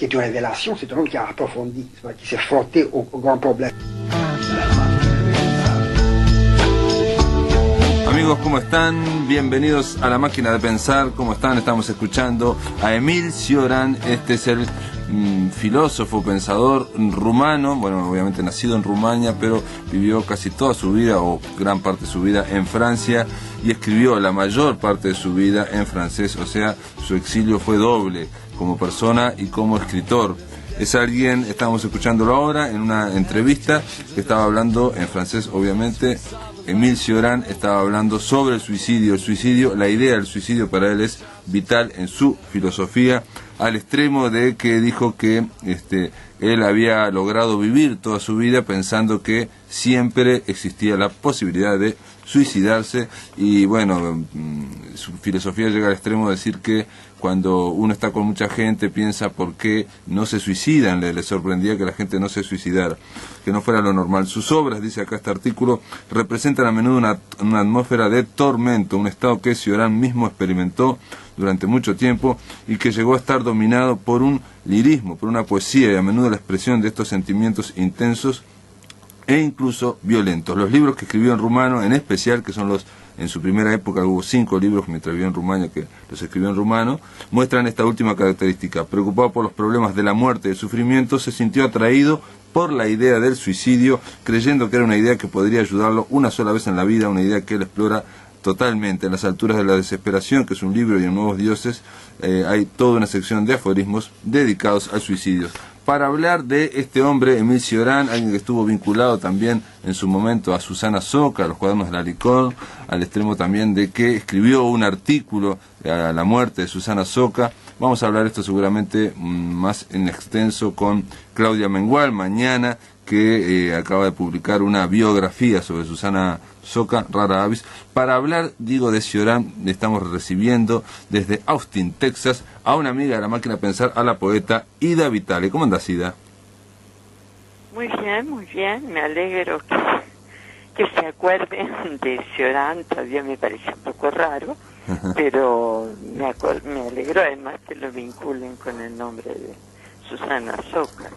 qui est une révélation, c'est un homme qui a approfondi, qui s'est frotté aux grands problèmes. Amigos, ¿cómo están? Bienvenidos a La Máquina de Pensar. ¿Cómo están? Estamos escuchando a Émile Cioran. Este es el filósofo, pensador rumano, bueno, obviamente nacido en Rumania, pero vivió casi toda su vida, o gran parte de su vida, en Francia, y escribió la mayor parte de su vida en francés, o sea, su exilio fue doble, como persona y como escritor. Es alguien, estamos escuchándolo ahora, en una entrevista que estaba hablando en francés, obviamente. Émile Cioran estaba hablando sobre el suicidio, la idea del suicidio para él es vital en su filosofía, al extremo de que dijo que él había logrado vivir toda su vida pensando que siempre existía la posibilidad de suicidarse, y bueno, su filosofía llega al extremo de decir que cuando uno está con mucha gente piensa por qué no se suicidan, le sorprendía que la gente no se suicidara, que no fuera lo normal. Sus obras, dice acá este artículo, representan a menudo una atmósfera de tormento, un estado que Cioran mismo experimentó durante mucho tiempo y que llegó a estar dominado por un lirismo, por una poesía y a menudo la expresión de estos sentimientos intensos e incluso violentos. Los libros que escribió en rumano, en especial, que son los, en su primera época hubo 5 libros mientras vivió en Rumania que los escribió en rumano, muestran esta última característica. Preocupado por los problemas de la muerte y el sufrimiento, se sintió atraído por la idea del suicidio, creyendo que era una idea que podría ayudarlo una sola vez en la vida, una idea que él explora totalmente. En Las alturas de la desesperación, que es un libro, y en Nuevos dioses, hay toda una sección de aforismos dedicados al suicidio. Para hablar de este hombre, Émile Cioran, alguien que estuvo vinculado también en su momento a Susana Soca, a los cuadernos de la Licor, al extremo también de que escribió un artículo a la muerte de Susana Soca. Vamos a hablar esto seguramente más en extenso con Claudia Mengual mañana, que acaba de publicar una biografía sobre Susana Soca, Rara Avis. Para hablar, digo, de Cioran, estamos recibiendo desde Austin, Texas, a una amiga de La Máquina de Pensar, a la poeta Ida Vitale. ¿Cómo andás, Ida? Muy bien, me alegro que se acuerden de Cioran, todavía me parece un poco raro, pero me alegro además que lo vinculen con el nombre de Susana Soca.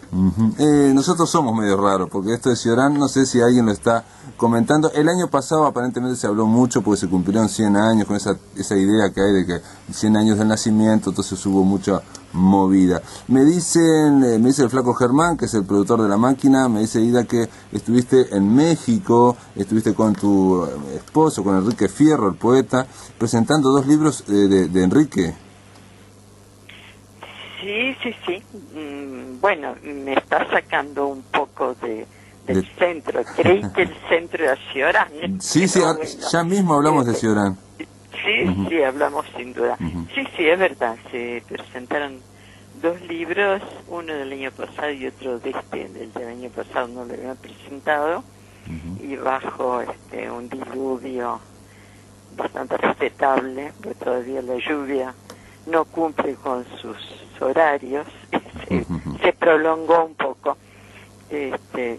Nosotros somos medio raros, porque esto de Cioran, no sé si alguien lo está comentando. El año pasado aparentemente se habló mucho porque se cumplieron 100 años, con esa idea que hay de que 100 años del nacimiento, entonces hubo mucha movida. Me dice el flaco Germán, que es el productor de La Máquina, me dice, Ida, que estuviste en México, estuviste con tu esposo, con Enrique Fierro, el poeta, presentando 2 libros de Enrique. Sí. Bueno, me está sacando un poco del centro. Creí que el centro era Cioran. Sí, bueno, ya mismo hablamos de Cioran. Sí, hablamos sin duda. Sí, es verdad. Se presentaron 2 libros, uno del año pasado y otro del año pasado no lo habían presentado, y bajo un diluvio bastante respetable, porque todavía la lluvia no cumple con sus horarios, se prolongó un poco,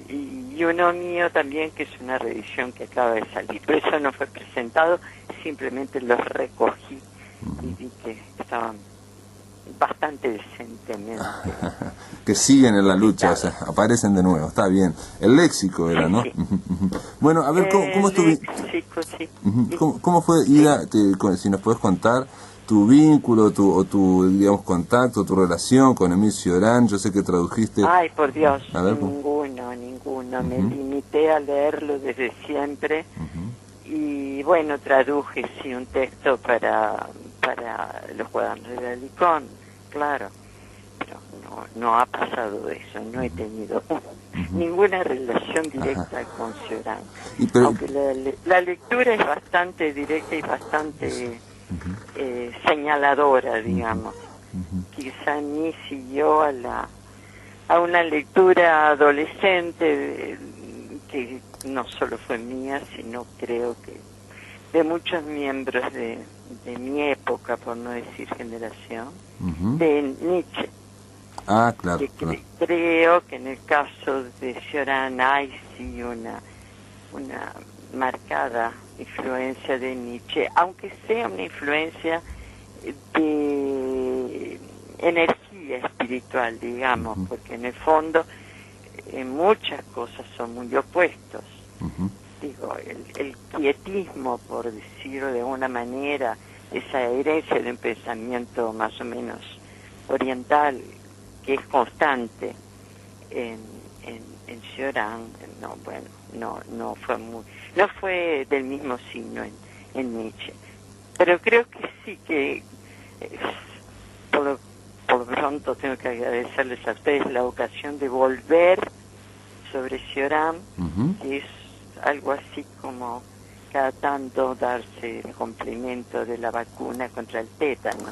y uno mío también, que es una reedición que acaba de salir, pero eso no fue presentado, simplemente los recogí y vi que estaban bastante decentemente que siguen en la lucha, o sea, aparecen de nuevo, está bien. El léxico era, ¿no? Sí. Bueno, a ver, ¿cómo estuvo? Sí. ¿Cómo fue, Ida, si nos podés contar tu vínculo, tu digamos, contacto, tu relación con Émile Cioran? Yo sé que tradujiste... Ay, por Dios, a ver, ninguno. Me limité a leerlo desde siempre, y bueno, traduje, sí, un texto para los cuadernos de la Licón, claro, pero no ha pasado eso, no he tenido ninguna relación directa con Cioran, aunque la lectura es bastante directa y bastante señaladora, digamos. Quizá ni siguió a una lectura adolescente que no solo fue mía, sino creo que de muchos miembros de mi época, por no decir generación, de Nietzsche. Ah, claro. Creo que en el caso de Cioran hay sí una marcada influencia de Nietzsche, aunque sea una influencia de energía, guía espiritual, digamos, porque en el fondo en muchas cosas son muy opuestos. Digo, el quietismo, por decirlo de una manera, esa herencia de un pensamiento más o menos oriental, que es constante en Cioran, no fue del mismo signo en Nietzsche. Pero creo que sí que por lo pronto tengo que agradecerles a ustedes la ocasión de volver sobre Cioran, que es algo así como cada tanto darse el complemento de la vacuna contra el tétano.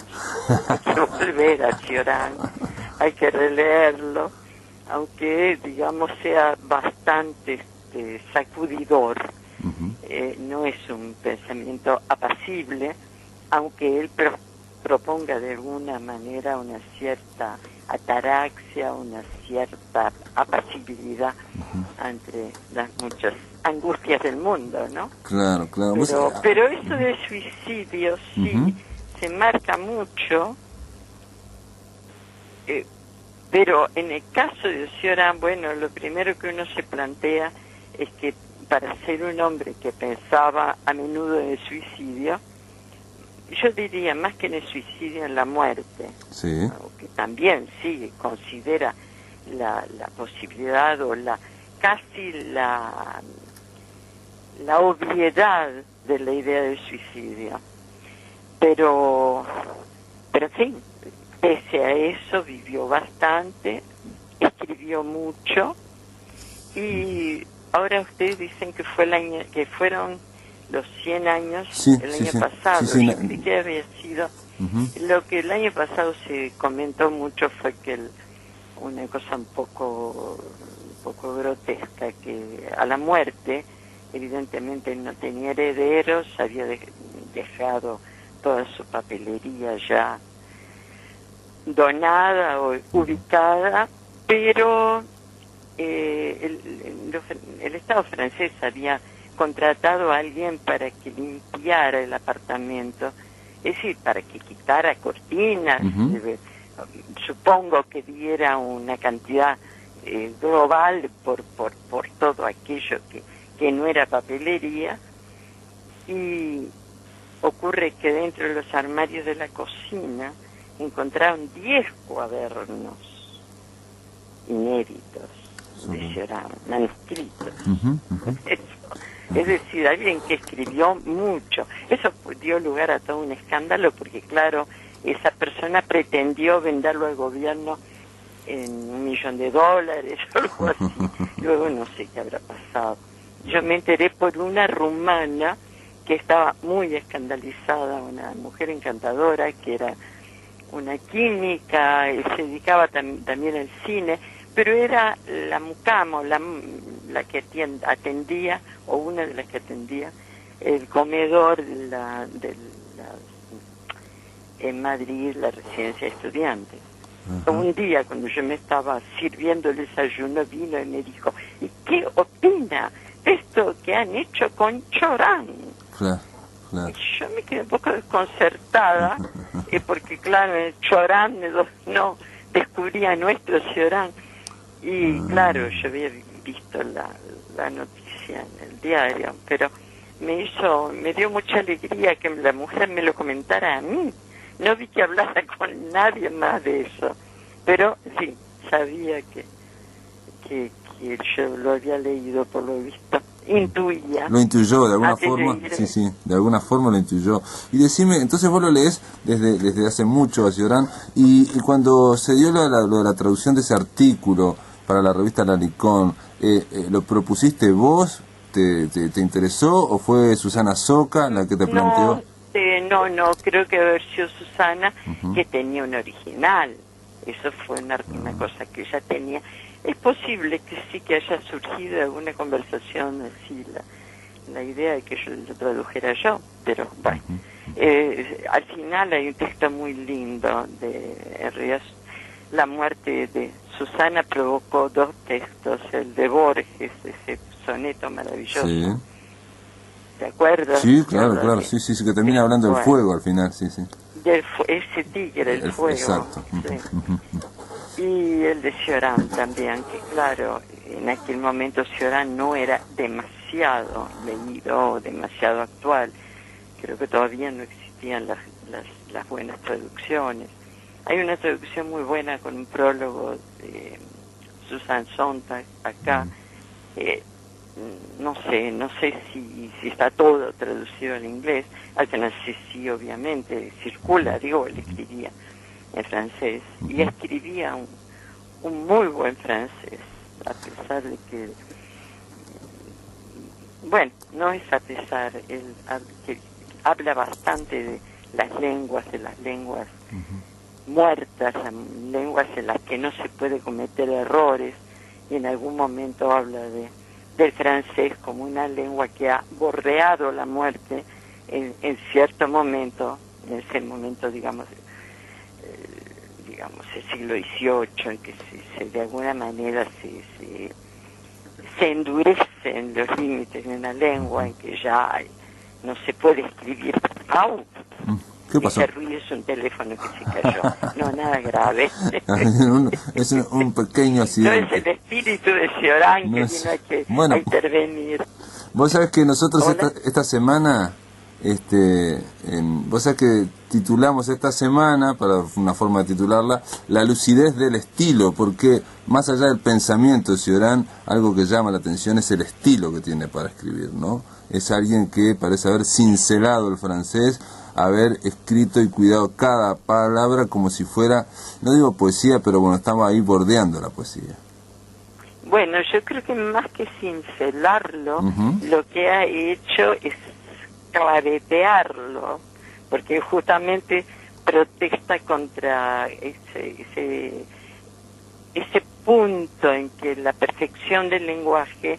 Hay que volver a Cioran, hay que releerlo, aunque digamos sea bastante sacudidor. No es un pensamiento apacible, aunque él proponga de alguna manera una cierta ataraxia, una cierta apacibilidad entre las muchas angustias del mundo, ¿no? Claro, claro. Pero eso del suicidio sí se marca mucho, pero en el caso de Cioran, bueno, lo primero que uno se plantea es que para ser un hombre que pensaba a menudo en el suicidio, yo diría más que en el suicidio, en la muerte, sí, que también sí considera la posibilidad o casi la obviedad de la idea del suicidio, pero en fin, pese a eso vivió bastante, escribió mucho, y ahora ustedes dicen que fueron los 100 años el año pasado. Sí, yo creí que había sido lo que el año pasado se comentó mucho fue que una cosa un poco grotesca, que a la muerte evidentemente no tenía herederos, había dejado toda su papelería ya donada o ubicada, pero el Estado francés había contratado a alguien para que limpiara el apartamento, es decir, para que quitara cortinas, supongo que diera una cantidad global por todo aquello que no era papelería, y ocurre que dentro de los armarios de la cocina encontraron 10 cuadernos inéditos de Cioran, manuscritos. Es decir, alguien que escribió mucho. Eso dio lugar a todo un escándalo porque, claro, esa persona pretendió venderlo al gobierno en $1.000.000 o algo así. Luego no sé qué habrá pasado. Yo me enteré por una rumana que estaba muy escandalizada, una mujer encantadora que era una química, se dedicaba también al cine, pero era la mucamo, la que atendía, o una de las que atendía, el comedor en Madrid, la residencia de estudiantes. Un día, cuando yo me estaba sirviendo el desayuno, vino y me dijo, ¿y qué opina de esto que han hecho con Cioran? Claro. Y yo me quedé un poco desconcertada, porque claro, en Cioran no descubría nuestro Cioran. Y claro, yo había visto la noticia en el diario, pero me dio mucha alegría que la mujer me lo comentara a mí. No vi que hablara con nadie más de eso, pero sí, sabía que yo lo había leído por lo visto, intuía. Lo intuyó de alguna forma, sí, de alguna forma lo intuyó. Y decime, entonces vos lo lees desde hace mucho a Cioran, y cuando se dio lo de la traducción de ese artículo para la revista Laricón, ¿lo propusiste vos? ¿Te interesó o fue Susana Soca la que te planteó? No, creo que haber sido Susana, que tenía un original. Eso fue una cosa que ella tenía. Es posible que sí que haya surgido alguna conversación así, la idea de que yo lo tradujera yo, pero bueno. Al final hay un texto muy lindo en realidad, la muerte de Susana provocó 2 textos, el de Borges, ese soneto maravilloso. Sí. ¿Te acuerdas? Sí, claro, sí, que termina hablando del fuego al final, sí. ese tigre, el fuego. Exacto. Sí. Y el de Cioran también, que claro, en aquel momento Cioran no era demasiado leído, demasiado actual. Creo que todavía no existían las buenas traducciones. Hay una traducción muy buena con un prólogo de Susan Sontag acá. No sé si está todo traducido al inglés. Al final sí, obviamente circula, él escribía en francés y escribía un muy buen francés, a pesar de que, bueno, no es a pesar, que habla bastante de las lenguas muertas, lenguas en las que no se puede cometer errores, y en algún momento habla del francés como una lengua que ha bordeado la muerte en cierto momento, en ese momento, digamos, el siglo XVIII, en que de alguna manera se endurecen los límites de una lengua, en que ya no se puede escribir. ¡Au! ¿Qué pasó? Ese ruido es un teléfono que se cayó. No, nada grave. Es un pequeño No accidente. es el espíritu de Cioran que vino a intervenir. Vos sabés que nosotros esta semana, vos sabés que titulamos esta semana, para una forma de titularla, la lucidez del estilo, porque más allá del pensamiento de Cioran, algo que llama la atención es el estilo que tiene para escribir, ¿no? Es alguien que parece haber cincelado el francés, haber escrito y cuidado cada palabra como si fuera, no digo poesía, pero bueno, estaba ahí bordeando la poesía. Bueno, yo creo que más que cincelarlo, lo que ha hecho es claretearlo, porque justamente protesta contra ese punto en que la perfección del lenguaje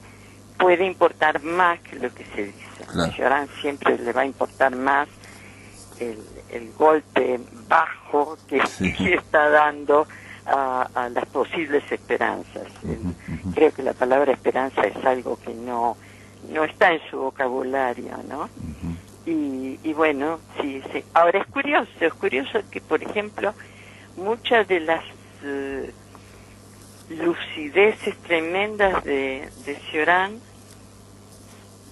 puede importar más que lo que se dice. Claro. A Cioran siempre le va a importar más el golpe bajo que está dando a las posibles esperanzas. Creo que la palabra esperanza es algo que no está en su vocabulario, ¿no? Y bueno, sí. Ahora es curioso que, por ejemplo, muchas de las lucideces tremendas de Cioran,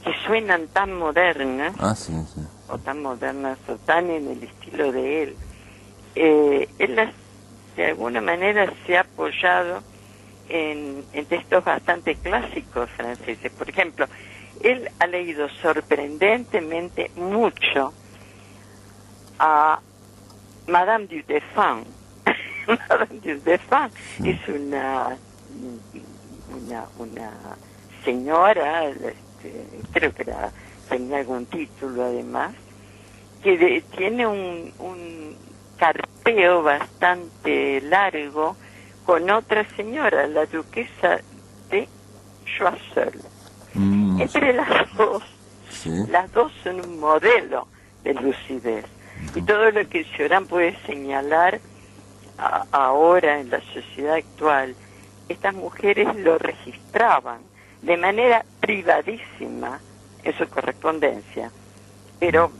que suenan tan modernas, o tan modernas, o tan en el estilo de él, él de alguna manera se ha apoyado en textos bastante clásicos franceses. Por ejemplo, él ha leído sorprendentemente mucho a Madame du Deffand. Madame du Deffand es una señora, creo que tenía algún título además, que tiene un carpeo bastante largo con otra señora, la duquesa de Choiseul. Entre las dos son un modelo de lucidez. Y todo lo que Cioran puede señalar ahora en la sociedad actual, estas mujeres lo registraban de manera privadísima en su correspondencia. Pero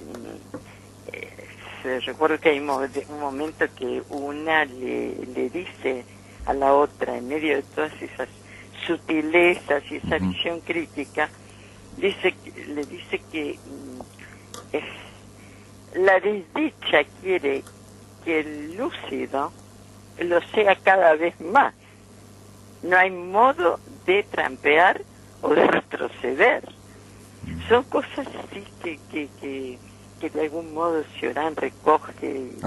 recuerdo que hay un momento que una le dice a la otra, en medio de todas esas sutilezas y esa visión crítica, le dice que la desdicha quiere que el lúcido lo sea cada vez más. No hay modo de trampear o de retroceder. Son cosas así que de algún modo Cioran recoge.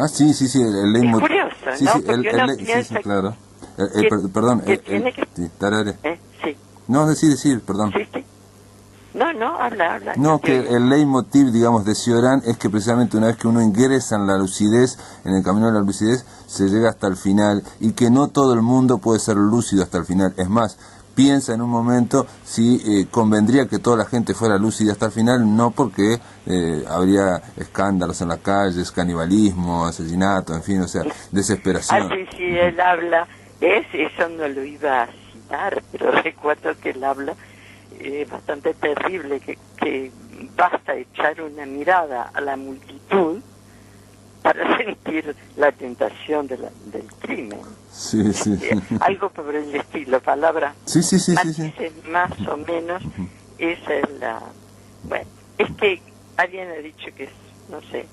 Sí, el leitmotiv. Es curioso, ¿no? Porque uno piensa claro. perdón, No, decir, perdón. No, habla. No, que el leitmotiv, digamos, de Cioran es que precisamente una vez que uno ingresa en la lucidez, en el camino de la lucidez, se llega hasta el final, y que no todo el mundo puede ser lúcido hasta el final. Es más, piensa en un momento si convendría que toda la gente fuera lúcida hasta el final, no porque habría escándalos en las calles, canibalismo, asesinato, en fin, o sea, desesperación. Sí, él habla, eso no lo iba a citar, pero recuerdo que él habla bastante terrible, que basta echar una mirada a la multitud para sentir la tentación del crimen. Sí, sí, sí. Algo por el estilo, palabra. Sí, sí, sí, sí, sí. Más o menos, esa es la... Bueno, es que alguien ha dicho que es, no sé,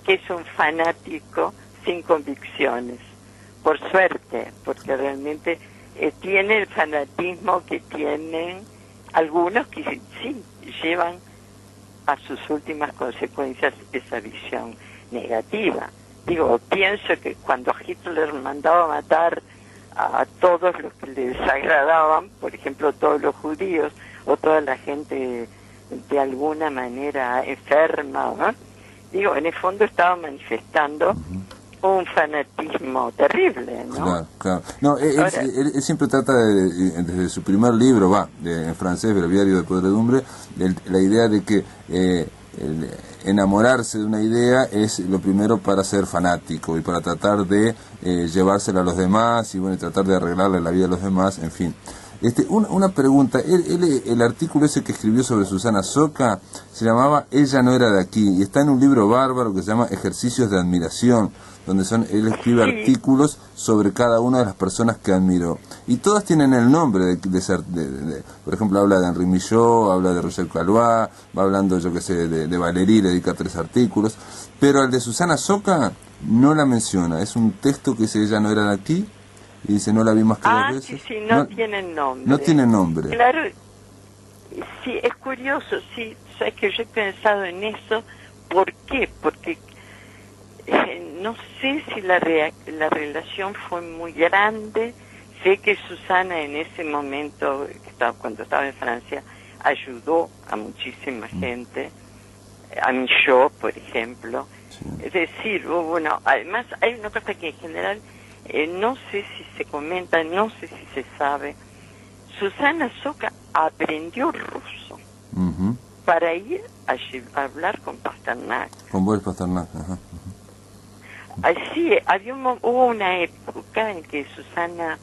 que es un fanático sin convicciones. Por suerte, porque realmente tiene el fanatismo que tienen algunos que sí llevan a sus últimas consecuencias esa visión negativa. Digo, pienso que cuando Hitler mandaba matar a todos los que le desagradaban, por ejemplo, todos los judíos o toda la gente de alguna manera enferma, ¿no? Digo, en el fondo estaba manifestando un fanatismo terrible, ¿no? Claro, claro. No, él siempre trata desde su primer libro, en francés, Breviario de Podredumbre, la idea de que enamorarse de una idea es lo primero para ser fanático y para tratar de llevársela a los demás y bueno, tratar de arreglarle la vida a los demás, en fin. Una pregunta, el artículo ese que escribió sobre Susana Soca se llamaba Ella no era de aquí y está en un libro bárbaro que se llama Ejercicios de Admiración, donde él escribe artículos sobre cada una de las personas que admiró. Y todas tienen el nombre por ejemplo, habla de Henri Millot, habla de Roger Calois, va hablando, yo que sé, de Valéry, le dedica 3 artículos, pero el de Susana Soca no la menciona, es un texto que dice Ella no era de aquí, y dice no la vi más que 2 veces. Sí, no tiene nombre. No tiene nombre. Claro, sí, es curioso, sí, sabes que yo he pensado en eso, ¿por qué? Porque no sé si la relación fue muy grande. Sé que Susana en ese momento, cuando estaba en Francia, ayudó a muchísima gente, a Michaud, por ejemplo. Sí. Es decir, además hay una cosa que en general no sé si se comenta, no sé si se sabe. Susana Soca aprendió ruso para ir a hablar con Pasternak. Con Boris Pasternak, ajá. Así, hubo una época en que Susana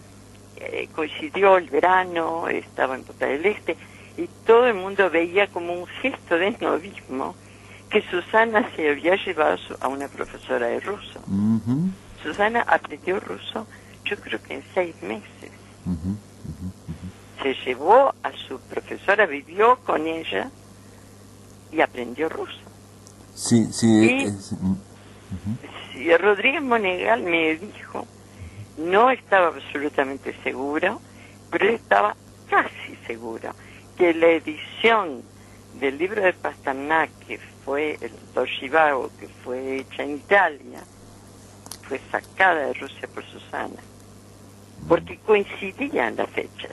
coincidió el verano, estaba en Punta del Este, y todo el mundo veía como un gesto de novismo que Susana se había llevado a una profesora de ruso. Susana aprendió ruso, yo creo que en 6 meses. Se llevó a su profesora, vivió con ella y aprendió ruso. Sí, sí. Y Rodríguez Monegal me dijo, no estaba absolutamente seguro, pero estaba casi seguro que la edición del libro de Pasternak, que fue el Toshibago, que fue hecha en Italia, fue sacada de Rusia por Susana, porque coincidían las fechas,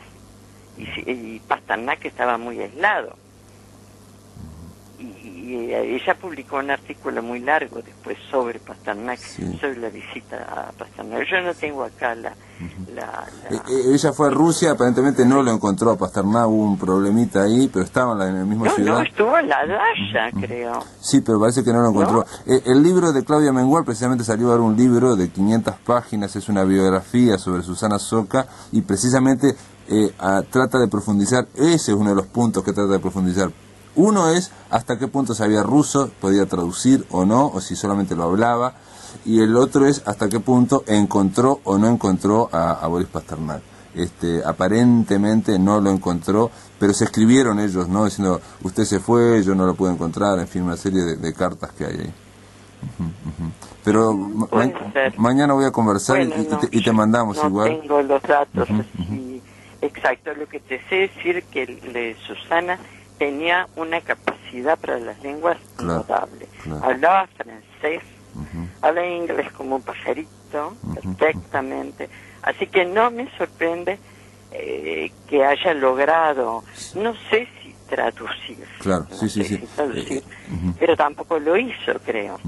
y Pasternak estaba muy aislado. Y ella publicó un artículo muy largo después sobre Pasternak, sobre la visita a Pasternak. Yo no tengo acá ella fue a Rusia, aparentemente no lo encontró a Pasternak, hubo un problemita ahí, pero estaban en la misma ciudad. No, estuvo en la Daya, creo. Sí, pero parece que no lo encontró. ¿No? El libro de Claudia Mengual precisamente salió a dar un libro de 500 páginas, es una biografía sobre Susana Soca, y precisamente trata de profundizar, ese es uno de los puntos que trata de profundizar. Uno es hasta qué punto sabía ruso, podía traducir o no, o si solamente lo hablaba, y el otro es hasta qué punto encontró o no encontró a Boris Pasternak. Aparentemente no lo encontró, pero se escribieron ellos, ¿no? Diciendo, usted se fue, yo no lo pude encontrar, en fin, una serie de cartas que hay ahí. Pero mañana voy a conversar y te mandamos igual. No tengo los datos así, exacto. Lo que te sé decir que Susana tenía una capacidad para las lenguas notable. Hablaba francés, hablaba inglés como un pajarito, perfectamente. Así que no me sorprende que haya logrado, no sé si traducir. Claro, sí. Traducir, pero tampoco lo hizo, creo.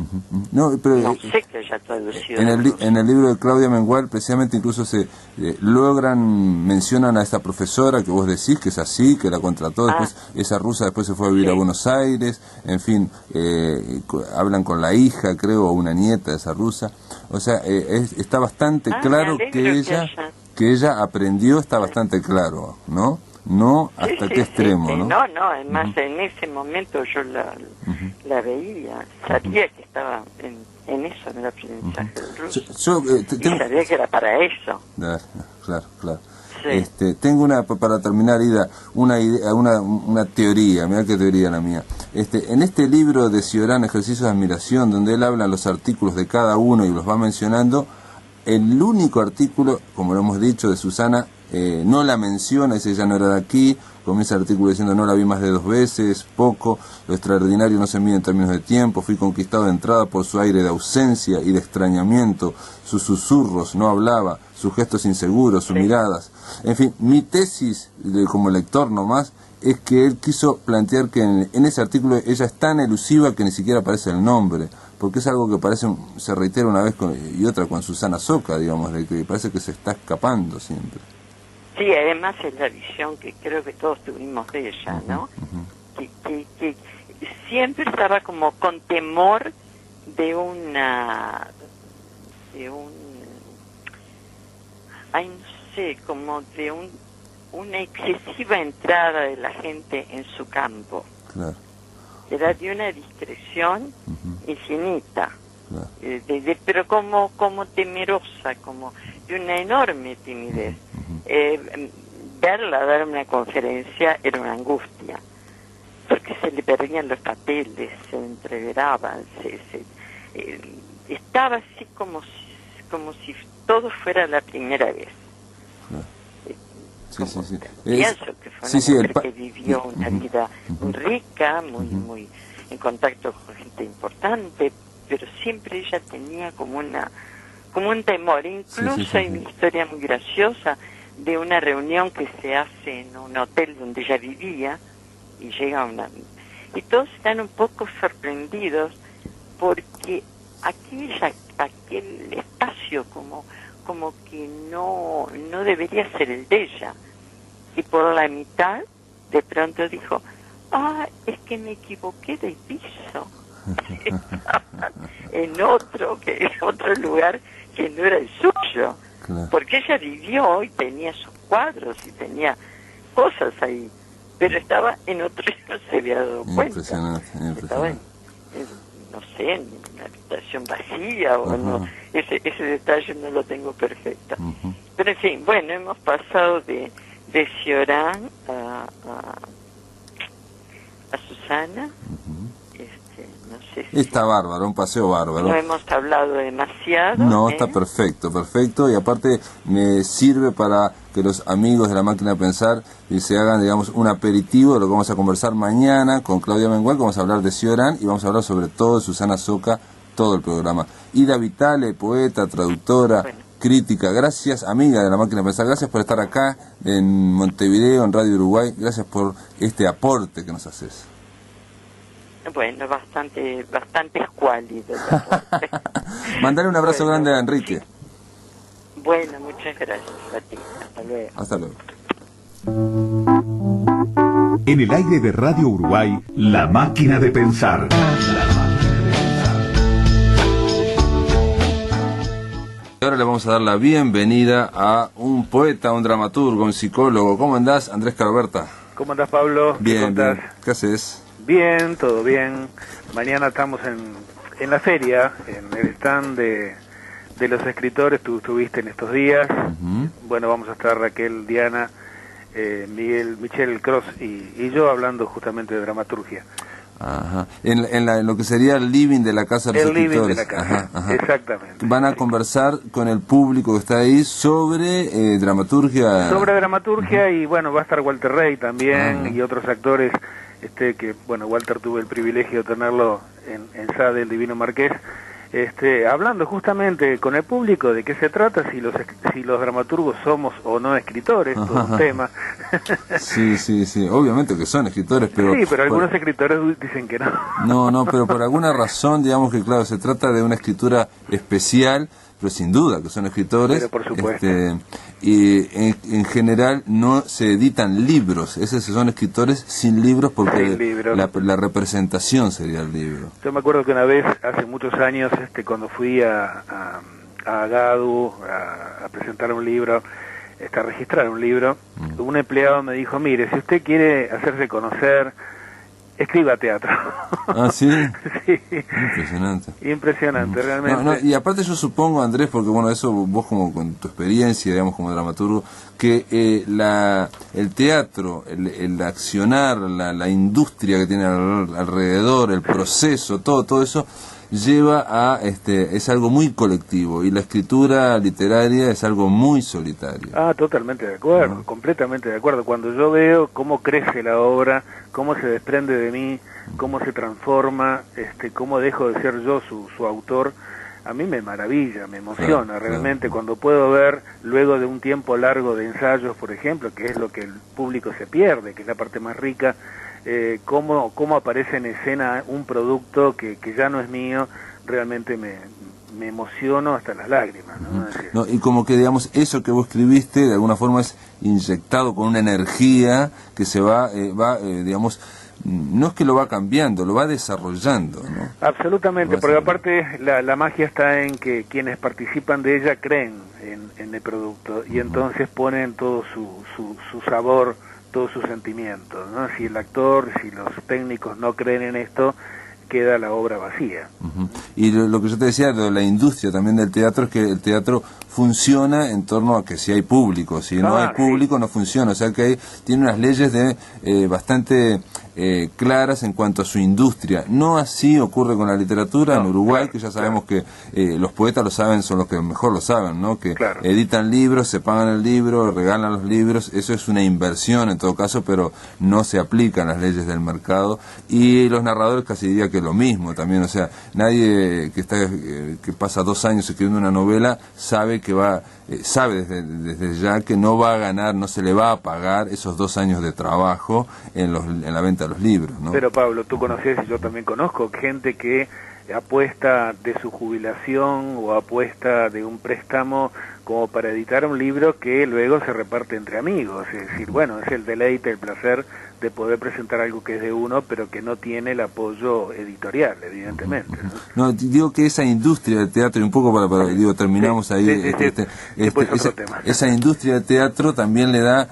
No sé que haya traducido. En el libro de Claudia Mengual, precisamente incluso se mencionan a esta profesora que vos decís que es así, que la contrató, después esa rusa después se fue a vivir a Buenos Aires, en fin, hablan con la hija, creo, o una nieta de esa rusa. O sea, está bastante claro que ella aprendió, está bastante claro, ¿no? No hasta qué extremo, ¿no? No, además en ese momento yo la veía, sabía que estaba en eso, en el aprendizaje del ruso. Y sabía que era para eso. Claro. Sí. Tengo para terminar, Ida, una teoría, mirá qué teoría la mía. En este libro de Cioran, Ejercicios de Admiración, donde él habla los artículos de cada uno y los va mencionando, el único artículo, como lo hemos dicho, de Susana, no la menciona, dice ya no era de aquí, comienza el artículo diciendo no la vi más de 2 veces, poco, lo extraordinario no se mide en términos de tiempo, fui conquistado de entrada por su aire de ausencia y de extrañamiento, sus susurros, no hablaba, sus gestos inseguros, sus miradas. En fin, mi tesis, como lector nomás, es que él quiso plantear que en ese artículo ella es tan elusiva que ni siquiera aparece el nombre, porque es algo que se reitera una vez y otra con Susana Soca, digamos, de que parece que se está escapando siempre. Sí, además es la visión que creo que todos tuvimos de ella, ¿no? Que siempre estaba como con temor de como de una excesiva entrada de la gente en su campo. Claro. Era de una discreción infinita, claro. pero como temerosa, como de una enorme timidez. Verla dar una conferencia era una angustia, porque se le perdían los papeles, se entreveraban, estaba así como si todo fuera la primera vez. Sí. Pienso que fue una mujer que vivió una vida muy rica, muy en contacto con gente importante, pero siempre ella tenía como un temor. Incluso hay una historia muy graciosa de una reunión que se hace en un hotel donde ella vivía y y todos están un poco sorprendidos porque aquel espacio como que no debería ser el de ella, y por la mitad de pronto dijo, es que me equivoqué de piso. en otro lugar que no era el suyo, claro. Porque ella vivió y tenía sus cuadros y tenía cosas ahí, pero estaba en otro y no se había dado cuenta. Impresionante. Estaba en una habitación vacía o no, ese detalle no lo tengo perfecto. Pero en fin, bueno, hemos pasado de Cioran a Susana. No sé si está bárbaro, un paseo bárbaro. No hemos hablado demasiado. No, está perfecto, y aparte me sirve para que los amigos de La Máquina de Pensar se hagan, digamos, un aperitivo de lo que vamos a conversar mañana con Claudia Mengual, que vamos a hablar de Cioran y vamos a hablar sobre todo de Susana Soca, todo el programa. Ida Vitale, poeta, traductora, crítica, gracias, amiga de La Máquina de Pensar, gracias por estar acá en Montevideo, en Radio Uruguay, gracias por este aporte que nos haces. Bueno, bastante escuálido. Mandale un abrazo grande a Enrique. Sí. Bueno, muchas gracias a ti. Hasta luego. En el aire de Radio Uruguay, La Máquina de Pensar. Ahora le vamos a dar la bienvenida a un poeta, un dramaturgo, un psicólogo. ¿Cómo andás, Andrés Caroberta? ¿Cómo andás, Pablo? Bien. ¿Qué haces? Bien, todo bien. Mañana estamos en la feria, en el stand de los escritores. Tú estuviste en estos días. Bueno, vamos a estar Raquel, Diana, Miguel, Michel Cross y yo hablando justamente de dramaturgia. Ajá. En lo que sería el living de la Casa de los Escritores. El living de la casa, ajá. Exactamente. Van a conversar con el público que está ahí sobre dramaturgia. Sobre dramaturgia y bueno, va a estar Walter Rey también y otros actores. Que bueno, Walter tuve el privilegio de tenerlo en SADE, el Divino Marqués, hablando justamente con el público de qué se trata, si los dramaturgos somos o no escritores, todo un tema. Sí, obviamente que son escritores, pero... Sí, pero algunos escritores dicen que no. No, pero por alguna razón, digamos que claro, se trata de una escritura especial, pero sin duda que son escritores. Pero por supuesto. Y en general no se editan libros, esos son escritores sin libros porque la representación sería el libro. Yo me acuerdo que una vez, hace muchos años, cuando fui a GADU a presentar un libro, a registrar un libro, un empleado me dijo, mire, si usted quiere hacerse conocer, escriba teatro. Ah, ¿sí? Sí. Impresionante. Impresionante, realmente. No, y aparte yo supongo, Andrés, porque bueno, eso vos como con tu experiencia, digamos, como dramaturgo, que el teatro, el accionar, la industria que tiene alrededor, el proceso, todo eso lleva a es algo muy colectivo, y la escritura literaria es algo muy solitario. Ah, totalmente de acuerdo, completamente de acuerdo. Cuando yo veo cómo crece la obra, cómo se desprende de mí, cómo se transforma, cómo dejo de ser yo su autor, a mí me maravilla, me emociona realmente cuando puedo ver, luego de un tiempo largo de ensayos, por ejemplo, que es lo que el público se pierde, que es la parte más rica, cómo aparece en escena un producto que ya no es mío. Realmente me emociono hasta las lágrimas, ¿no? No, y como que, digamos, eso que vos escribiste de alguna forma es inyectado con una energía que se va digamos, no es que lo va cambiando, lo va desarrollando, ¿no? Absolutamente, porque aparte la magia está en que quienes participan de ella creen en el producto, y entonces ponen todo su sabor, todos sus sentimientos, ¿no? Si el actor, si los técnicos no creen en esto, queda la obra vacía. Y lo que yo te decía de la industria también del teatro es que el teatro funciona en torno a que si hay público, si no hay público no funciona, o sea que tiene unas leyes bastante claras en cuanto a su industria. No así ocurre con la literatura en Uruguay, que ya sabemos que los poetas lo saben, son los que mejor lo saben, ¿no? Que editan libros, se pagan el libro, regalan los libros, eso es una inversión en todo caso, pero no se aplican las leyes del mercado. Y los narradores casi diría que lo mismo también, o sea, nadie que pasa 2 años escribiendo una novela sabe que sabe desde ya que no va a ganar, no se le va a pagar esos 2 años de trabajo en la venta de los libros, ¿no? Pero Pablo, tú conoces, y yo también conozco gente que apuesta de su jubilación o apuesta de un préstamo como para editar un libro que luego se reparte entre amigos. Es decir, bueno, es el deleite, el placer de poder presentar algo que es de uno, pero que no tiene el apoyo editorial, evidentemente, ¿no? No, digo que esa industria del teatro, y un poco terminamos ahí, esa industria del teatro también le da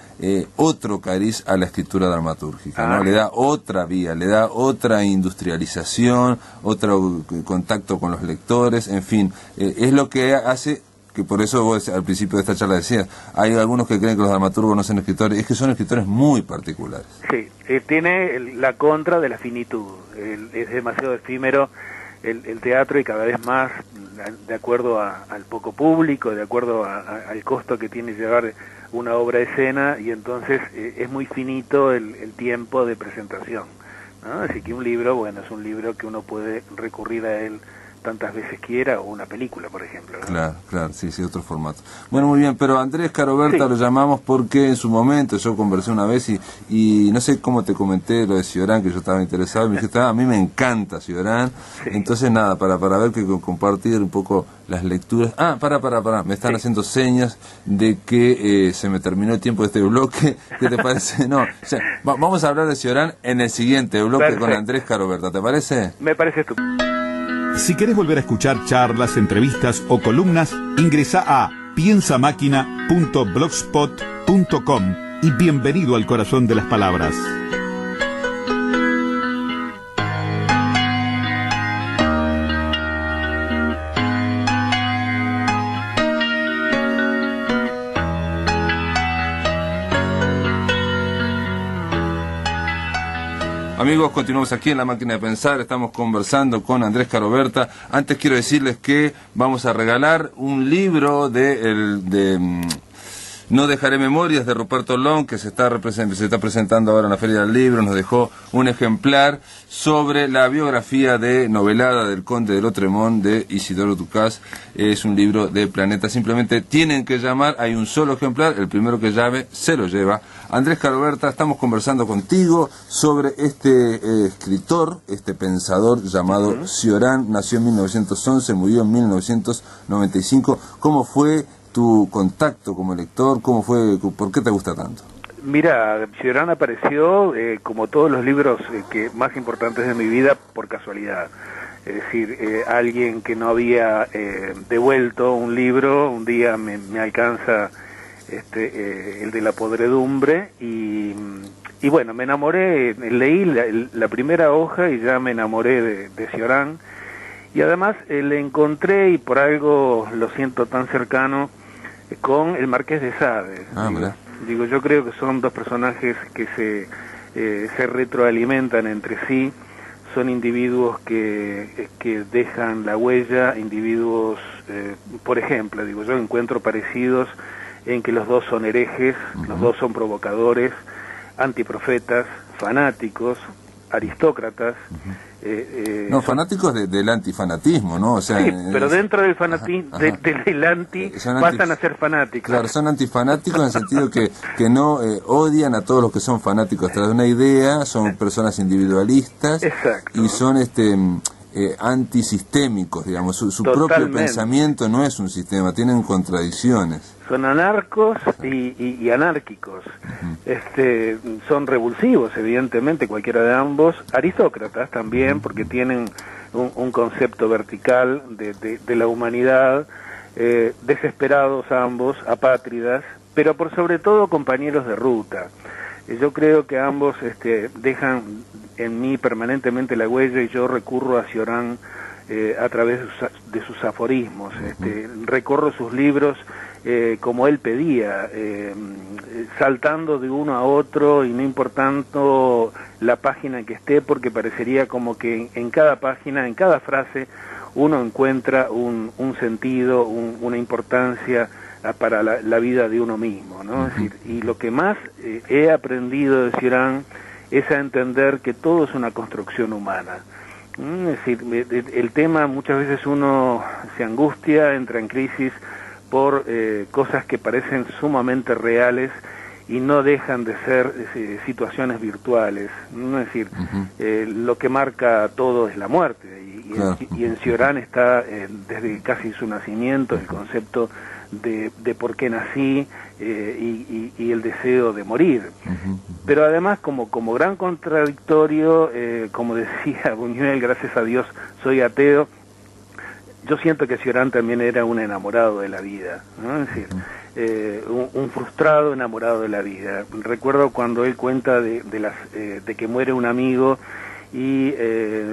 otro cariz a la escritura dramatúrgica, ¿no? Le da otra vía, le da otra industrialización, otro contacto con los lectores, en fin, es lo que hace... que por eso vos al principio de esta charla decías, hay algunos que creen que los dramaturgos no son escritores, es que son escritores muy particulares. Sí, tiene la contra de la finitud, es demasiado efímero el teatro, y cada vez más, de acuerdo al poco público, de acuerdo al costo que tiene llevar una obra a escena, y entonces es muy finito el tiempo de presentación, ¿no? Así que un libro, bueno, es un libro que uno puede recurrir a él tantas veces quiera, o una película, por ejemplo, ¿no? Claro, sí, otro formato. Bueno, muy bien, pero Andrés Caroberta lo llamamos porque en su momento yo conversé una vez y no sé cómo te comenté lo de Cioran, que yo estaba interesado, y me dijiste, a mí me encanta Cioran, entonces nada, para ver que compartir un poco las lecturas. Para, me están haciendo señas de que se me terminó el tiempo de este bloque. ¿Qué te parece? No, o sea, vamos a hablar de Cioran en el siguiente bloque con Andrés Caroberta, ¿te parece? Me parece estupendo. Si querés volver a escuchar charlas, entrevistas o columnas, ingresa a piensamáquina.blogspot.com y bienvenido al corazón de las palabras. Amigos, continuamos aquí en La Máquina de Pensar, estamos conversando con Andrés Caroberta. Antes quiero decirles que vamos a regalar un libro No dejaré memorias, de Ruperto Long, que se está presentando ahora en la Feria del Libro. Nos dejó un ejemplar sobre la biografía novelada del Conde de Lautréamont de Isidoro Ducas. Es un libro de Planeta. Simplemente tienen que llamar, hay un solo ejemplar, el primero que llame se lo lleva. Andrés Caroberta, estamos conversando contigo sobre este escritor, este pensador llamado Cioran. Nació en 1911, murió en 1995. ¿Cómo fue tu contacto como lector? ¿Cómo fue? ¿Por qué te gusta tanto? Mira, Cioran apareció, como todos los libros más importantes de mi vida, por casualidad. Es decir, alguien que no había devuelto un libro, un día me alcanza el de La podredumbre, y y bueno, me enamoré, leí la primera hoja y ya me enamoré de Cioran, y además le encontré, y por algo lo siento tan cercano, con el Marqués de Sade. Digo, yo creo que son dos personajes que se retroalimentan entre sí, son individuos que dejan la huella, individuos, por ejemplo, digo, yo encuentro parecidos en que los dos son herejes, los dos son provocadores, antiprofetas, fanáticos, aristócratas. No, fanáticos del antifanatismo, ¿no? O sea, sí, pero dentro del fanatismo, del anti, pasan a ser fanáticos. Claro, son antifanáticos en el sentido que no odian a todos los que son fanáticos tras de una idea, son personas individualistas. Exacto. Y son antisistémicos, digamos, su propio pensamiento no es un sistema, tienen contradicciones. Son anarcos y anárquicos. Son revulsivos, evidentemente, cualquiera de ambos. Aristócratas también, porque tienen un concepto vertical de la humanidad, desesperados ambos, apátridas, pero por sobre todo compañeros de ruta. Yo creo que ambos dejan en mí permanentemente la huella, y yo recurro a Cioran a través de sus aforismos. Recorro sus libros como él pedía, saltando de uno a otro y no importando la página en que esté, porque parecería como que en cada página, en cada frase, uno encuentra un sentido, una importancia para la vida de uno mismo, ¿no? Es decir, y lo que más he aprendido de Cioran es a entender que todo es una construcción humana. Es decir, el tema, muchas veces uno se angustia, entra en crisis por cosas que parecen sumamente reales y no dejan de ser situaciones virtuales, ¿no? Es decir, lo que marca todo es la muerte, y en Cioran está desde casi su nacimiento el concepto de por qué nací, y el deseo de morir. Pero además, como gran contradictorio, como decía Buñuel, gracias a Dios soy ateo, yo siento que Cioran también era un enamorado de la vida, ¿no? Es decir, un frustrado enamorado de la vida. Recuerdo cuando él cuenta de que muere un amigo y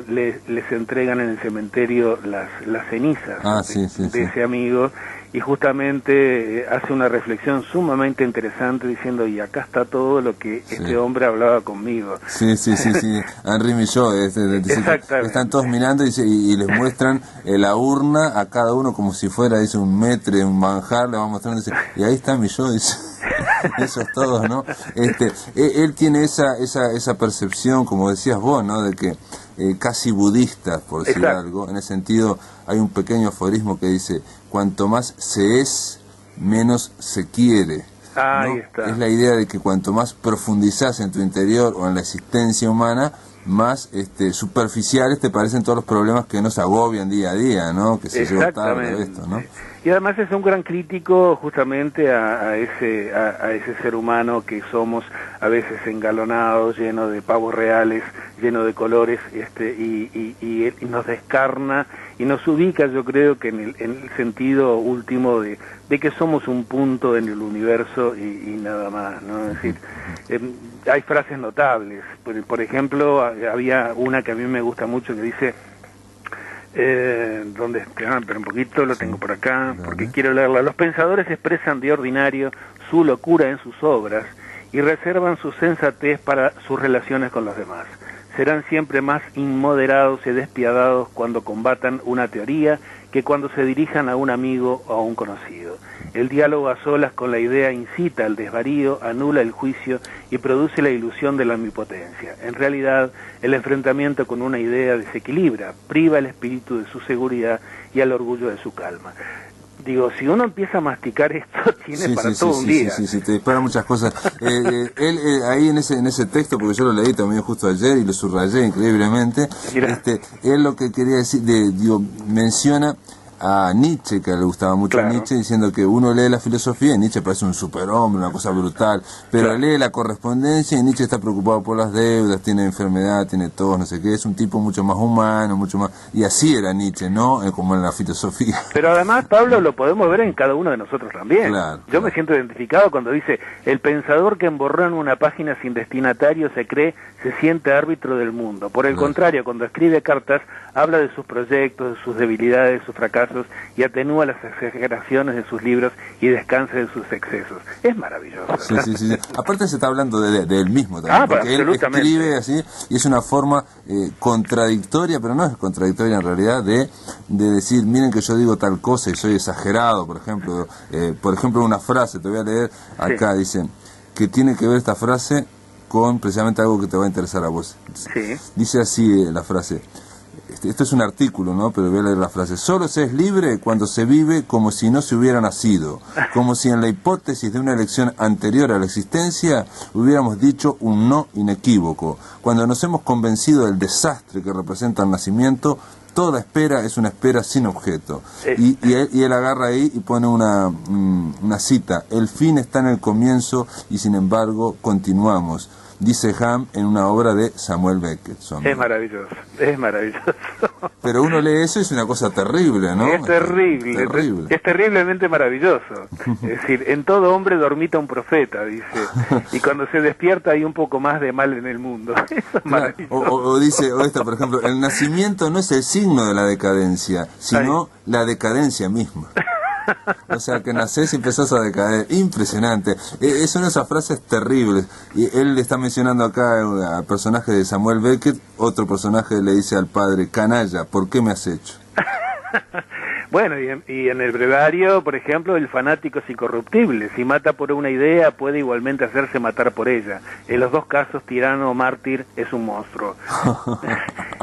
les entregan en el cementerio las cenizas de ese amigo, y justamente hace una reflexión sumamente interesante diciendo, y acá está todo lo que este hombre hablaba conmigo. Sí, Henri Millot, están todos mirando y les muestran la urna a cada uno como si fuera, dice, un metre, un manjar, le va mostrando, y ahí está Millot, dice. Eso es todo, ¿no? Él tiene esa percepción, como decías vos, ¿no? De que casi budista, por decir algo. En ese sentido, hay un pequeño aforismo que dice: cuanto más se es, menos se quiere. ¿No? Ahí está. Es la idea de que cuanto más profundizás en tu interior o en la existencia humana, más superficiales te parecen todos los problemas que nos agobian día a día, ¿no? Que se lleva tarde esto, ¿no? Y además es un gran crítico justamente a ese ser humano que somos a veces engalonados, lleno de pavos reales, lleno de colores, y nos descarna y nos ubica, yo creo que en el sentido último de que somos un punto en el universo y nada más, ¿no? Es decir, hay frases notables. Por ejemplo, había una que a mí me gusta mucho que dice, pero un poquito, lo tengo por acá, porque quiero leerla. Los pensadores expresan de ordinario su locura en sus obras y reservan su sensatez para sus relaciones con los demás. Serán siempre más inmoderados y despiadados cuando combatan una teoría que cuando se dirijan a un amigo o a un conocido. El diálogo a solas con la idea incita al desvarío, anula el juicio y produce la ilusión de la omnipotencia. En realidad, el enfrentamiento con una idea desequilibra, priva el espíritu de su seguridad y al orgullo de su calma. Digo, si uno empieza a masticar esto, tiene para todo un día. Sí, te dispara muchas cosas. Él ahí en ese texto, porque yo lo leí también justo ayer y lo subrayé increíblemente, él lo que quería decir, menciona a Nietzsche, que le gustaba mucho Claro. a Nietzsche, diciendo que uno lee la filosofía y Nietzsche parece un superhombre, una cosa brutal, pero Claro. lee la correspondencia y Nietzsche está preocupado por las deudas, tiene enfermedad, tiene tos, no sé qué, es un tipo mucho más humano, mucho más... Y así era Nietzsche, ¿no? Como en la filosofía. Pero además, Pablo, lo podemos ver en cada uno de nosotros también. Claro, Yo claro. me siento identificado cuando dice, el pensador que emborró en una página sin destinatario se siente árbitro del mundo. Por el Claro. contrario, cuando escribe cartas, habla de sus proyectos, de sus debilidades, de sus fracasos, y atenúa las exageraciones de sus libros y descansa de sus excesos. Es maravilloso. Sí, sí, sí, sí. Aparte se está hablando de él mismo también, Ah, porque él absolutamente. escribe así, y es una forma contradictoria, pero no es contradictoria en realidad, de decir, miren que yo digo tal cosa y soy exagerado, por ejemplo, una frase, te voy a leer acá, dice, que tiene que ver esta frase con precisamente algo que te va a interesar a vos. Sí. Dice así la frase. Esto es un artículo, ¿no? Pero voy a leer la frase. Solo se es libre cuando se vive como si no se hubiera nacido, como si en la hipótesis de una elección anterior a la existencia hubiéramos dicho un no inequívoco. Cuando nos hemos convencido del desastre que representa el nacimiento, toda espera es una espera sin objeto. Y él agarra ahí y pone una cita. El fin está en el comienzo y sin embargo continuamos. Dice Ham en una obra de Samuel Beckett. Es maravilloso, es maravilloso. Pero uno lee eso y es una cosa terrible, ¿no? Es terrible, terrible. es terriblemente maravilloso. Es decir, en todo hombre dormita un profeta, dice, y cuando se despierta hay un poco más de mal en el mundo. Eso es maravilloso. O dice, o esta, por ejemplo, el nacimiento no es el signo de la decadencia, sino la decadencia misma. O sea, que nacés y empezás a decaer. Impresionante. Es una de esas frases terribles. Y él le está mencionando acá al personaje de Samuel Beckett. Otro personaje le dice al padre, canalla, ¿por qué me has hecho? Bueno, y en el brevario, por ejemplo, el fanático es incorruptible. Si mata por una idea, puede igualmente hacerse matar por ella. En los dos casos, tirano o mártir es un monstruo.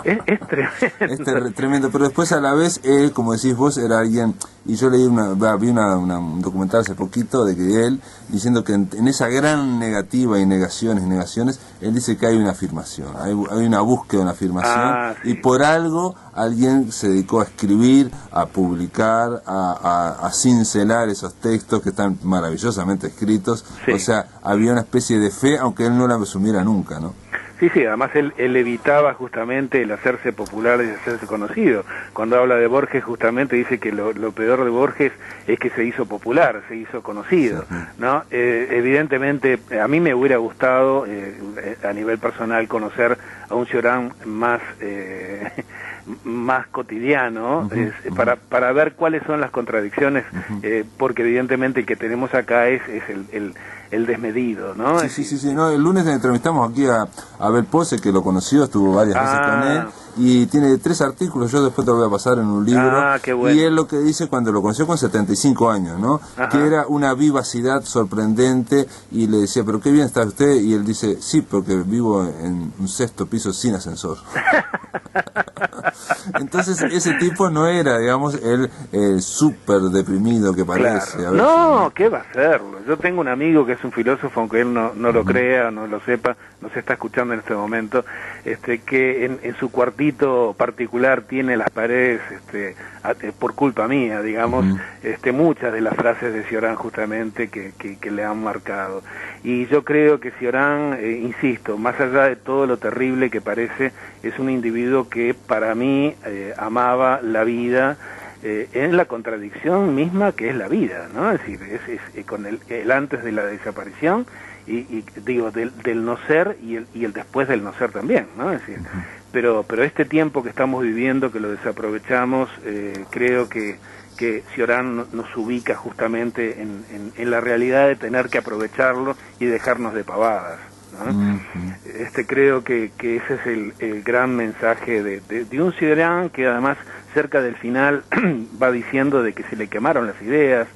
es tremendo. Es tremendo, pero después a la vez él, como decís vos, era alguien, y yo leí vi un documental hace poquito de que él, diciendo que en esa gran negativa y negaciones, él dice que hay una afirmación, hay una búsqueda de una afirmación, sí. Y por algo alguien se dedicó a escribir, a publicar, a cincelar esos textos que están maravillosamente escritos, Sí. O sea, había una especie de fe, aunque él no la asumiera nunca, ¿no? Sí, además él evitaba justamente el hacerse popular y hacerse conocido. Cuando habla de Borges, justamente dice que lo peor de Borges es que se hizo popular, se hizo conocido, ¿no? Evidentemente, a mí me hubiera gustado, a nivel personal, conocer a un Cioran más cotidiano, para ver cuáles son las contradicciones, porque evidentemente el que tenemos acá es el desmedido, ¿no? Sí. No, el lunes entrevistamos aquí a Abel Pose, que lo conoció, estuvo varias veces con él, y tiene 3 artículos, yo después te lo voy a pasar en un libro, qué bueno. Y él lo que dice cuando lo conoció con 75 años, ¿no? Ajá. Que era una vivacidad sorprendente, y le decía, pero qué bien está usted, y él dice, sí, porque vivo en un 6º piso sin ascensor. Entonces ese tipo no era, digamos, el súper deprimido que parece. Claro. No, ¿qué va a hacerlo? Yo tengo un amigo que es un filósofo, aunque él no lo crea, no lo sepa, no se está escuchando en este momento, que en su cuartito particular tiene las paredes, por culpa mía, digamos, muchas de las frases de Cioran justamente que le han marcado. Y yo creo que Cioran, insisto, más allá de todo lo terrible que parece, es un individuo que para mí amaba la vida, en la contradicción misma que es la vida, ¿no? Es decir, es con el antes de la desaparición y digo, del no ser y el después del no ser también, ¿no? Es decir, pero este tiempo que estamos viviendo, que lo desaprovechamos, creo que Cioran nos ubica justamente en la realidad de tener que aprovecharlo y dejarnos de pavadas, ¿no? Creo que ese es el gran mensaje de un Cioran que además cerca del final va diciendo de que se le quemaron las ideas,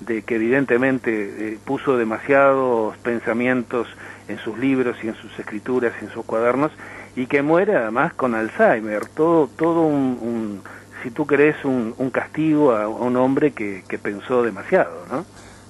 de que evidentemente puso demasiados pensamientos en sus libros y en sus escrituras y en sus cuadernos, y que muere además con Alzheimer, todo un si tú querés, un castigo a un hombre que pensó demasiado, ¿no?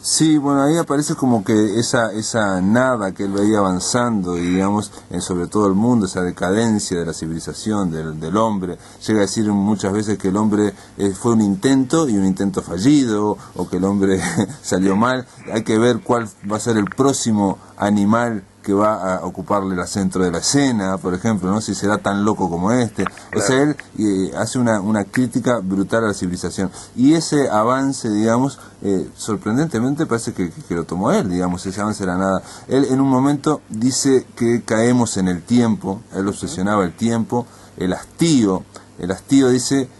Sí, bueno, ahí aparece como que esa nada que él veía avanzando, y digamos, sobre todo el mundo, esa decadencia de la civilización, del hombre. Llega a decir muchas veces que el hombre fue un intento y un intento fallido, o que el hombre salió mal. Hay que ver cuál va a ser el próximo animal que va a ocuparle el centro de la escena, por ejemplo, ¿no? Si será tan loco como este. Claro. O sea, él hace una crítica brutal a la civilización. Y ese avance, digamos, sorprendentemente parece que lo tomó él, digamos, ese avance de la nada. Él en un momento dice que caemos en el tiempo, él obsesionaba el tiempo, el hastío dice,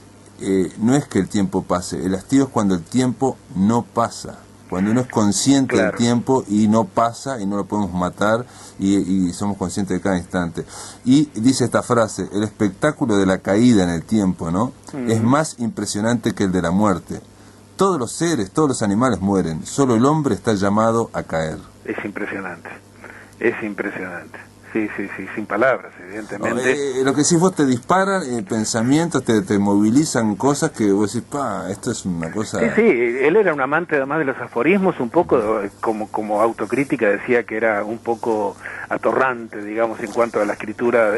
no es que el tiempo pase, el hastío es cuando el tiempo no pasa. Cuando uno es consciente del tiempo y no pasa y no lo podemos matar y somos conscientes de cada instante. Y dice esta frase, el espectáculo de la caída en el tiempo, ¿no? Es más impresionante que el de la muerte. Todos los seres, todos los animales mueren, solo el hombre está llamado a caer. Es impresionante, es impresionante. Sí, sin palabras, evidentemente. Lo que sí vos te disparan pensamientos, te movilizan cosas que vos decís, esto es una cosa... Sí, él era un amante además de los aforismos, un poco como autocrítica decía que era un poco atorrante, digamos, en cuanto a la escritura,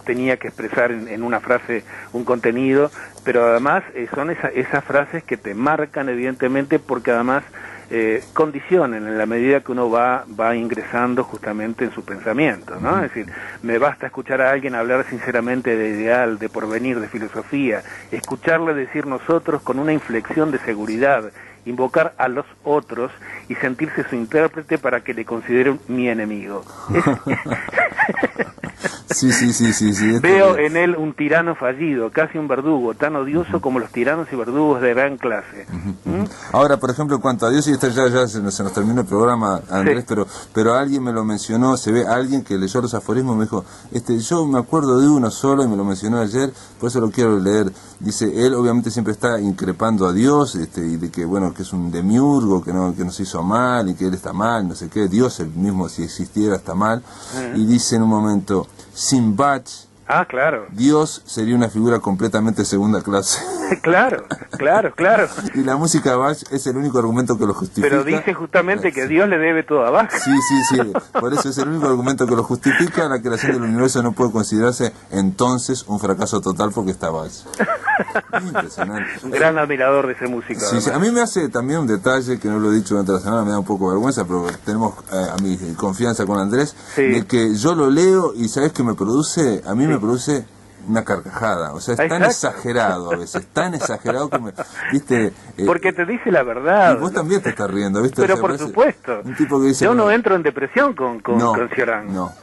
tenía que expresar en una frase un contenido, pero además son esas frases que te marcan evidentemente porque además condicionen en la medida que uno va ingresando justamente en su pensamiento, ¿no? Es decir, me basta escuchar a alguien hablar sinceramente de ideal, de porvenir, de filosofía, escucharle decir nosotros con una inflexión de seguridad, invocar a los otros y sentirse su intérprete para que le consideren mi enemigo. Sí. Veo en él un tirano fallido, casi un verdugo, tan odioso como los tiranos y verdugos de gran clase. Ahora, por ejemplo, en cuanto a Dios, y esto ya se nos terminó el programa, Andrés, sí. pero alguien me lo mencionó, se ve alguien que leyó los aforismos, me dijo, yo me acuerdo de uno solo y me lo mencionó ayer, por eso lo quiero leer. Dice, él obviamente siempre está increpando a Dios, y de que, bueno, que es un demiurgo, que nos hizo mal, y que él está mal, no sé qué, Dios el mismo, si existiera, está mal, y dice en un momento, sin Bach, claro. Dios sería una figura completamente segunda clase. Claro. Y la música de Bach es el único argumento que lo justifica. Pero dice justamente que Dios le debe todo a Bach. Sí, por eso es el único argumento que lo justifica. La creación del universo no puede considerarse entonces un fracaso total porque está Bach. Impresionante. Un gran admirador de ese músico. Sí, a mí me hace también un detalle que no lo he dicho durante la semana, me da un poco de vergüenza, pero tenemos a mi confianza con Andrés, de que yo lo leo y ¿sabes qué me produce? A mí me produce una carcajada, o sea, es tan exagerado a veces, tan exagerado que ¿viste? Porque te dice la verdad. Y vos también te estás riendo, ¿viste? Pero por supuesto. Un tipo que dice, yo no entro en depresión con Cioran. No.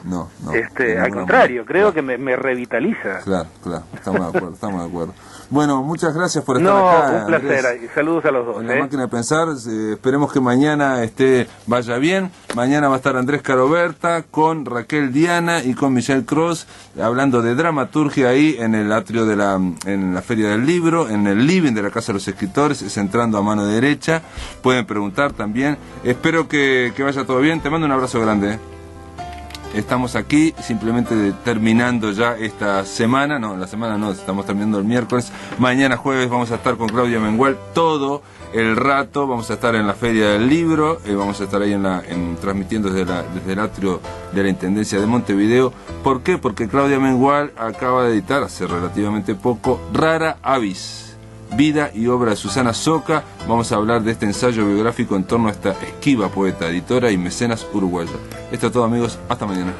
Al contrario, creo que me revitaliza. Claro, estamos de acuerdo. Bueno, muchas gracias por estar acá. Un placer, Andrés. Saludos a los dos. En la máquina de pensar, esperemos que mañana vaya bien. Mañana va a estar Andrés Caroberta con Raquel Diana y con Michelle Cross hablando de dramaturgia ahí en el atrio en la Feria del Libro, en el living de la Casa de los Escritores, es entrando a mano derecha. Pueden preguntar también. Espero que vaya todo bien. Te mando un abrazo grande. Estamos aquí simplemente terminando ya esta semana, estamos terminando el miércoles. Mañana jueves vamos a estar con Claudia Mengual todo el rato, vamos a estar en la Feria del Libro, vamos a estar ahí transmitiendo desde el atrio de la Intendencia de Montevideo. ¿Por qué? Porque Claudia Mengual acaba de editar hace relativamente poco Rara Avis, vida y obra de Susana Soca. Vamos a hablar de este ensayo biográfico en torno a esta esquiva poeta, editora y mecenas uruguaya. Esto es todo, amigos, hasta mañana.